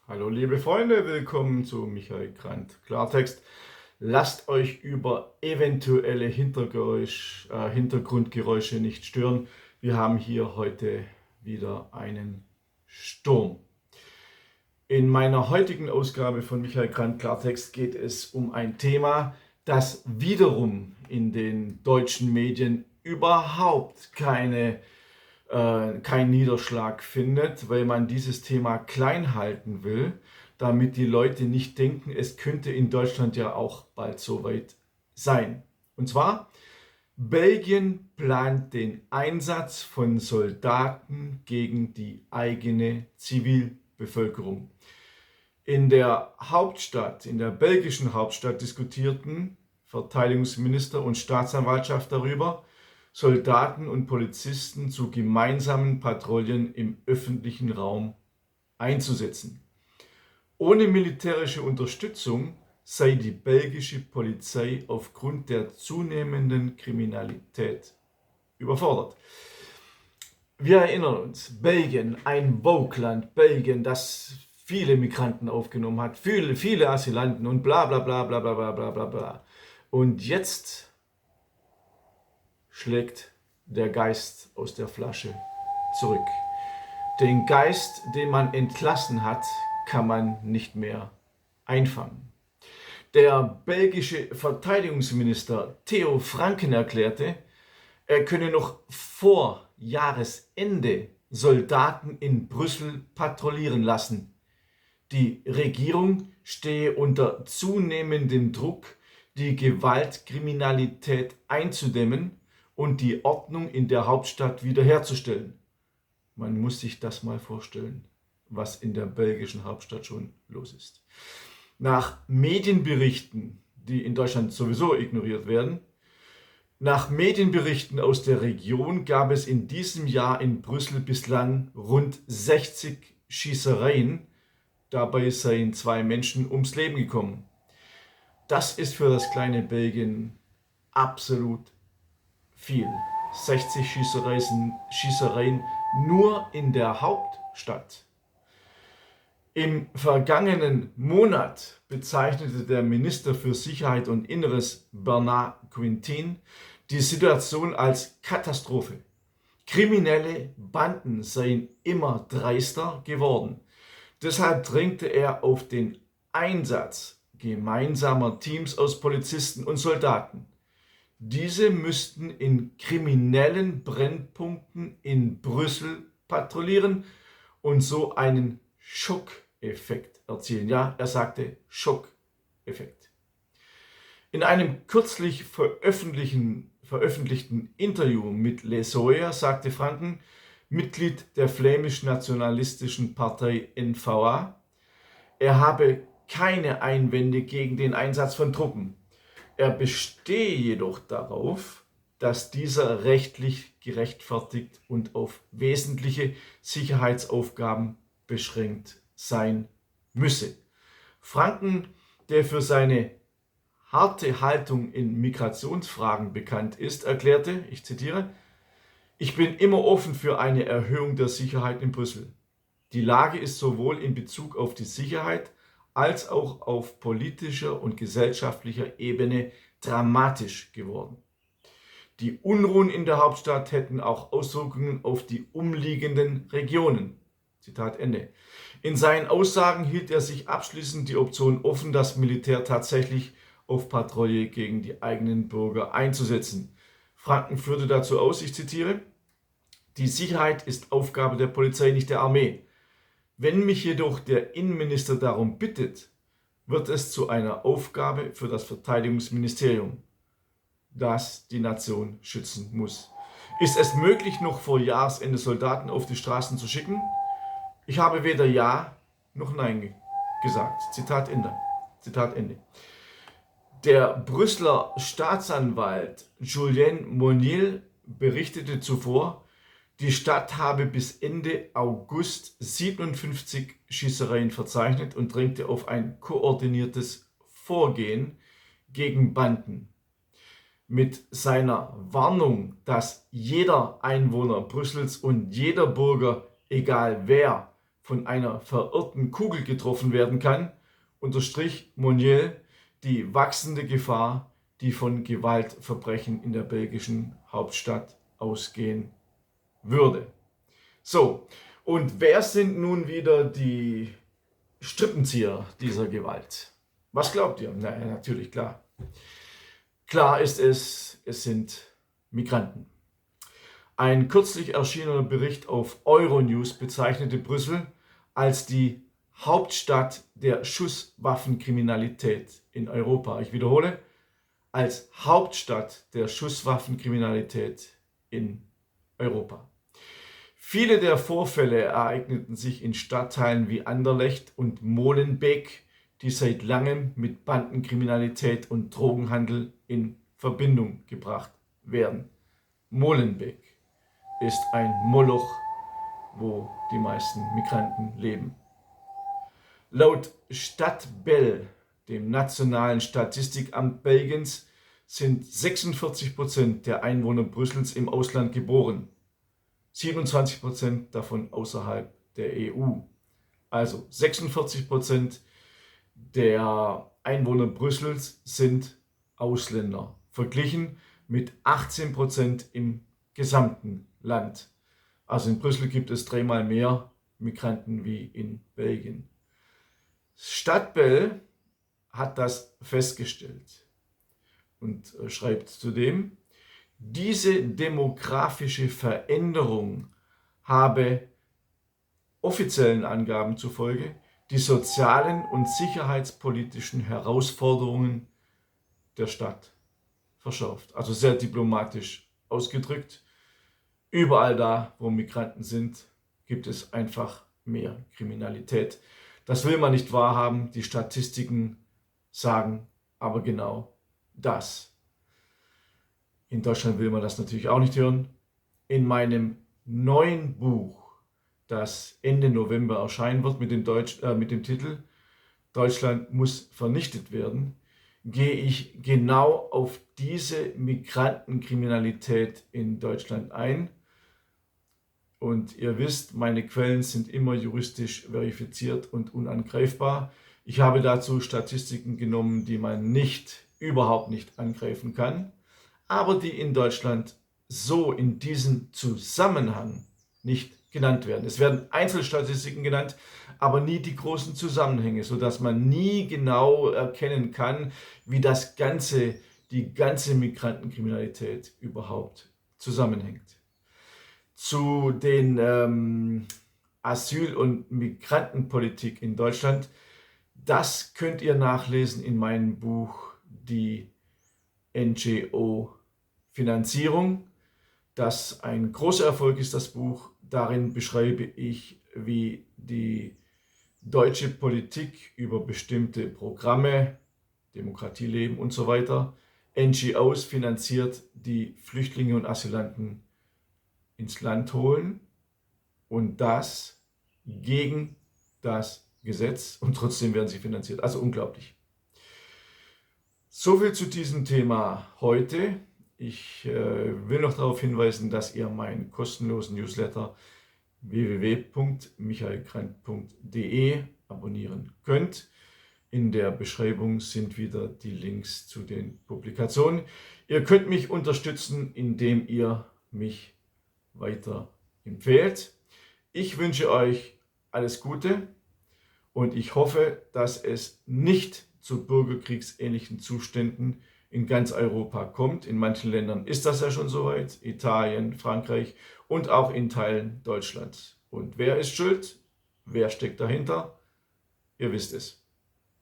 Hallo liebe Freunde, willkommen zu Michael Grant Klartext. Lasst euch über eventuelle Hintergrundgeräusche nicht stören. Wir haben hier heute wieder einen Sturm. In meiner heutigen Ausgabe von Michael Grant Klartext geht es um ein Thema, das wiederum in den deutschen Medien überhaupt keinen Niederschlag findet, weil man dieses Thema klein halten will, damit die Leute nicht denken, es könnte in Deutschland ja auch bald soweit sein. Und zwar, Belgien plant den Einsatz von Soldaten gegen die eigene Zivilbevölkerung. In der Hauptstadt, in der belgischen Hauptstadt diskutierten Verteidigungsminister und Staatsanwaltschaft darüber, Soldaten und Polizisten zu gemeinsamen Patrouillen im öffentlichen Raum einzusetzen. Ohne militärische Unterstützung sei die belgische Polizei aufgrund der zunehmenden Kriminalität überfordert. Wir erinnern uns, Belgien, ein Vogue-Land, Belgien, das viele Migranten aufgenommen hat, viele Asylanten und bla bla bla bla bla bla bla bla bla. Und jetzt schlägt der Geist aus der Flasche zurück. Den Geist, den man entlassen hat, kann man nicht mehr einfangen. Der belgische Verteidigungsminister Theo Franken erklärte, er könne noch vor Jahresende Soldaten in Brüssel patrouillieren lassen. Die Regierung stehe unter zunehmendem Druck, die Gewaltkriminalität einzudämmen und die Ordnung in der Hauptstadt wiederherzustellen. Man muss sich das mal vorstellen, was in der belgischen Hauptstadt schon los ist. Nach Medienberichten, die in Deutschland sowieso ignoriert werden, nach Medienberichten aus der Region gab es in diesem Jahr in Brüssel bislang rund 60 Schießereien. Dabei seien 2 Menschen ums Leben gekommen. Das ist für das kleine Belgien absolut viel. 60 Schießereien nur in der Hauptstadt. Im vergangenen Monat bezeichnete der Minister für Sicherheit und Inneres Bernard Quintin die Situation als Katastrophe. Kriminelle Banden seien immer dreister geworden. Deshalb drängte er auf den Einsatz gemeinsamer Teams aus Polizisten und Soldaten. Diese müssten in kriminellen Brennpunkten in Brüssel patrouillieren und so einen Schockeffekt erzielen. Ja, er sagte Schockeffekt. In einem kürzlich veröffentlichten Interview mit Le Sawyer sagte Franken, Mitglied der flämisch-nationalistischen Partei NVA, er habe keine Einwände gegen den Einsatz von Truppen. Er bestehe jedoch darauf, dass dieser rechtlich gerechtfertigt und auf wesentliche Sicherheitsaufgaben beschränkt sein müsse. Franken, der für seine harte Haltung in Migrationsfragen bekannt ist, erklärte, ich zitiere, ich bin immer offen für eine Erhöhung der Sicherheit in Brüssel. Die Lage ist sowohl in Bezug auf die Sicherheit als auch auf politischer und gesellschaftlicher Ebene dramatisch geworden. Die Unruhen in der Hauptstadt hätten auch Auswirkungen auf die umliegenden Regionen. Zitat Ende. In seinen Aussagen hielt er sich abschließend die Option offen, das Militär tatsächlich auf Patrouille gegen die eigenen Bürger einzusetzen. Franken führte dazu aus, ich zitiere, die Sicherheit ist Aufgabe der Polizei, nicht der Armee. Wenn mich jedoch der Innenminister darum bittet, wird es zu einer Aufgabe für das Verteidigungsministerium, das die Nation schützen muss. Ist es möglich, noch vor Jahresende Soldaten auf die Straßen zu schicken? Ich habe weder Ja noch Nein gesagt. Zitat Ende. Zitat Ende. Der Brüsseler Staatsanwalt Julien Monnier berichtete zuvor, die Stadt habe bis Ende August 57 Schießereien verzeichnet und drängte auf ein koordiniertes Vorgehen gegen Banden. Mit seiner Warnung, dass jeder Einwohner Brüssels und jeder Bürger, egal wer, von einer verirrten Kugel getroffen werden kann, unterstrich Monnier die wachsende Gefahr, die von Gewaltverbrechen in der belgischen Hauptstadt ausgehen würde. So, und wer sind nun wieder die Strippenzieher dieser Gewalt? Was glaubt ihr? Naja, natürlich klar. Klar ist es sind Migranten. Ein kürzlich erschienener Bericht auf Euronews bezeichnete Brüssel als die Hauptstadt der Schusswaffenkriminalität in Europa. Ich wiederhole, als Hauptstadt der Schusswaffenkriminalität in Europa. Viele der Vorfälle ereigneten sich in Stadtteilen wie Anderlecht und Molenbeek, die seit langem mit Bandenkriminalität und Drogenhandel in Verbindung gebracht werden. Molenbeek ist ein Moloch, wo die meisten Migranten leben. Laut Stadtbel, dem nationalen Statistikamt Belgiens, sind 46% der Einwohner Brüssels im Ausland geboren. 27% davon außerhalb der EU. Also 46% der Einwohner Brüssels sind Ausländer, verglichen mit 18% im gesamten Land. Also in Brüssel gibt es 3-mal mehr Migranten wie in Belgien. Stadtbel hat das festgestellt und schreibt zudem, diese demografische Veränderung habe offiziellen Angaben zufolge die sozialen und sicherheitspolitischen Herausforderungen der Stadt verschärft. Also sehr diplomatisch ausgedrückt. Überall da, wo Migranten sind, gibt es einfach mehr Kriminalität. Das will man nicht wahrhaben, die Statistiken sagen aber genau das. In Deutschland will man das natürlich auch nicht hören. In meinem neuen Buch, das Ende November erscheinen wird mit dem Titel Deutschland muss vernichtet werden, gehe ich genau auf diese Migrantenkriminalität in Deutschland ein. Und ihr wisst, meine Quellen sind immer juristisch verifiziert und unangreifbar. Ich habe dazu Statistiken genommen, die man überhaupt nicht angreifen kann, aber die in Deutschland so in diesem Zusammenhang nicht genannt werden. Es werden Einzelstatistiken genannt, aber nie die großen Zusammenhänge, sodass man nie genau erkennen kann, wie die ganze Migrantenkriminalität überhaupt zusammenhängt. Zu den Asyl- und Migrantenpolitik in Deutschland, das könnt ihr nachlesen in meinem Buch Die NGO-Finanzierung, das ein großer Erfolg ist, das Buch. Darin beschreibe ich, wie die deutsche Politik über bestimmte Programme, Demokratie leben und so weiter, NGOs finanziert, die Flüchtlinge und Asylanten ins Land holen und das gegen das Gesetz und trotzdem werden sie finanziert. Also unglaublich. Soviel zu diesem Thema heute. Ich will noch darauf hinweisen, dass ihr meinen kostenlosen Newsletter www.michaelgrant.de abonnieren könnt. In der Beschreibung sind wieder die Links zu den Publikationen. Ihr könnt mich unterstützen, indem ihr mich weiter empfehlt. Ich wünsche euch alles Gute und ich hoffe, dass es nicht zu bürgerkriegsähnlichen Zuständen in ganz Europa kommt. In manchen Ländern ist das ja schon soweit, Italien, Frankreich und auch in Teilen Deutschlands. Und wer ist schuld? Wer steckt dahinter? Ihr wisst es.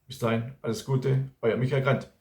Bis dahin, alles Gute, euer Michael Grant.